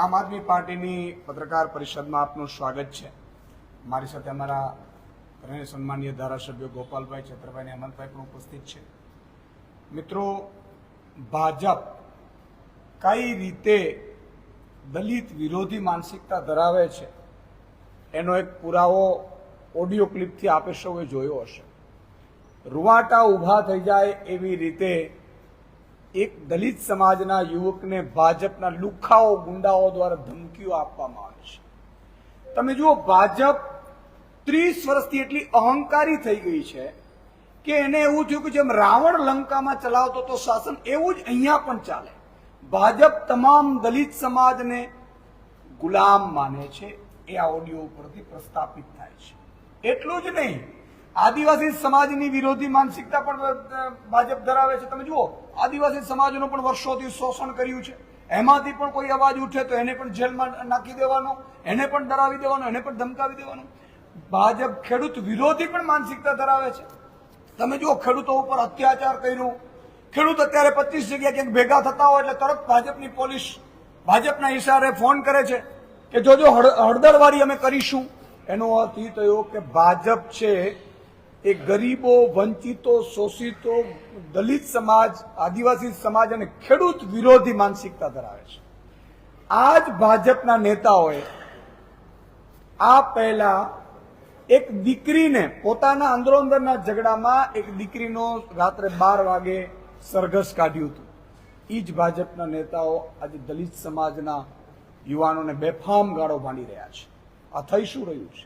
આમ આદમી પાર્ટીની પત્રકાર પરિષદમાં આપનું સ્વાગત છે। મારી સાથે અમારા સન્માનીય ધારાસભ્યો ગોપાલભાઈ, છત્રભાઈ અને હેમંતભાઈ પણ ઉપસ્થિત છે। મિત્રો, ભાજપ કઈ રીતે દલિત વિરોધી માનસિકતા ધરાવે છે એનો એક પુરાવો ઓડિયો ક્લિપથી આપે સૌએ જોયો હશે। રૂવાટા ઊભા થઈ જાય એવી રીતે એક દલિત સમાજના યુવકને ભાજપના લુખાઓ ગુંડાઓ દ્વારા ધમકીઓ આપવામાં આવે છે। તમે જુઓ, ભાજપ 30 વર્ષથી એટલી અહંકારી થઈ ગઈ છે કે એને એવું થયું કે જેમ રાવણ લંકામાં ચલાવતો તો શાસન, એવું જ અહીંયા પણ ચાલે। ભાજપ તમામ દલિત સમાજને ગુલામ માને છે, એ આ ઓડિયો ઉપરથી પ્રસ્થાપિત થાય છે। એટલું જ નહીં, આદિવાસી સમાજની વિરોધી માનસિકતા પણ ભાજપ ધરાવે છે। તમે જુઓ, આદિવાસી સમાજનું પણ વર્ષોથી શોષણ કર્યું છે। એમાંથી પણ કોઈ અવાજ ઉઠે તો એને પણ જેલમાં નાખી દેવાનો, એને પણ ડરાવી દેવાનો, એને પણ ધમકાવી દેવાનો। ભાજપ ખેડૂત વિરોધી પણ માનસિકતા ધરાવે છે। તમે જુઓ, ખેડૂતો ઉપર અત્યાચાર કર્યું। ખેડૂત અત્યારે 25 જગ્યાએ ક્યાંક ભેગા થતા હોય એટલે તરત ભાજપની પોલીસ ભાજપના ઇશારે ફોન કરે છે કે જોજો હળદરવારી અમે કરીશું। એનો અર્થ એ થયો કે ભાજપ છે એ ગરીબો, વંચિતો, શોષિતો, દલિત સમાજ, આદિવાસી સમાજ અને ખેડૂત વિરોધી માનસિકતા ધરાવે છે। આ જ ભાજપના નેતાઓએ આ પહેલા એક દીકરીને પોતાના અંદરોઅંદરના ઝઘડામાં એક દીકરીનો રાત્રે 12 વાગે સરઘસ કાઢ્યું હતું। એ જ ભાજપના નેતાઓ આજે દલિત સમાજના યુવાનોને બેફામ ગાળો ભાંડી રહ્યા છે। આ થઈ શું રહ્યું છે?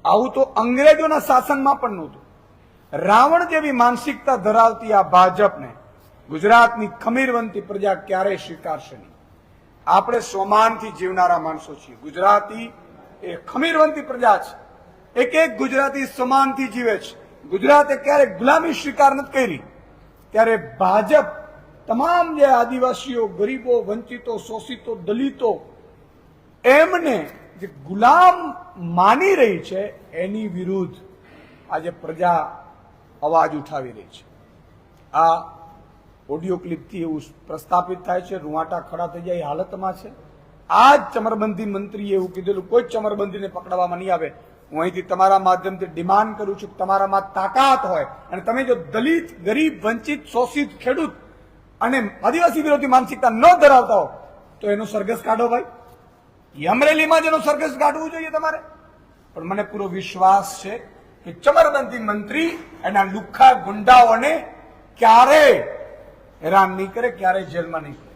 આવું તો અંગ્રેજોના શાસનમાં પણ નહોતું। રાવણ જેવી માનસિકતા ધરાવતી આ ભાજપને ગુજરાતની ખમીરવંતી પ્રજા ક્યારેય સ્વીકારશે નહીં। આપણે સ્વમાનથી જીવનારા માણસો છીએ। ગુજરાતી એ ખમીરવંતી પ્રજા છે। એક એક ગુજરાતી સ્વમાનથી જીવે છે। ગુજરાતે ક્યારેય ગુલામી સ્વીકાર નથી કરી। ત્યારે ભાજપ તમામ જે આદિવાસીઓ, ગરીબો, વંચિતો, શોષિતો, દલિતો એમને જે ગુલામ માની રહી છે એની વિરુદ્ધ આજે પ્રજા અવાજ ઉઠાવી રહી છે। આ ઓડિયો ક્લિપથી એવું પ્રસ્થાપિત થાય છે, રૂવાટા ખડા થઈ જાય એ હાલતમાં છે। આ જ ચમરબંધી મંત્રીએ એવું કીધેલું, કોઈ ચમરબંધીને પકડવામાં નહીં આવે। હું અહીંથી તમારા માધ્યમથી ડિમાન્ડ કરું છું કે તમારામાં તાકાત હોય અને તમે જો દલિત, ગરીબ, વંચિત, શોષિત, ખેડૂત અને આદિવાસી વિરોધી માનસિકતા ન ધરાવતા હો તો એનો સરઘસ કાઢો ભાઈ। અમરેલીમાં જેનો સરઘસ કાઢવું જોઈએ તમારે। પણ મને પૂરો વિશ્વાસ છે કે ચમરબંધી મંત્રી એના લુખ્ખા ગુંડાઓને ક્યારેય હેરાન નહીં કરે, ક્યારેય જેલમાં નહીં કરે।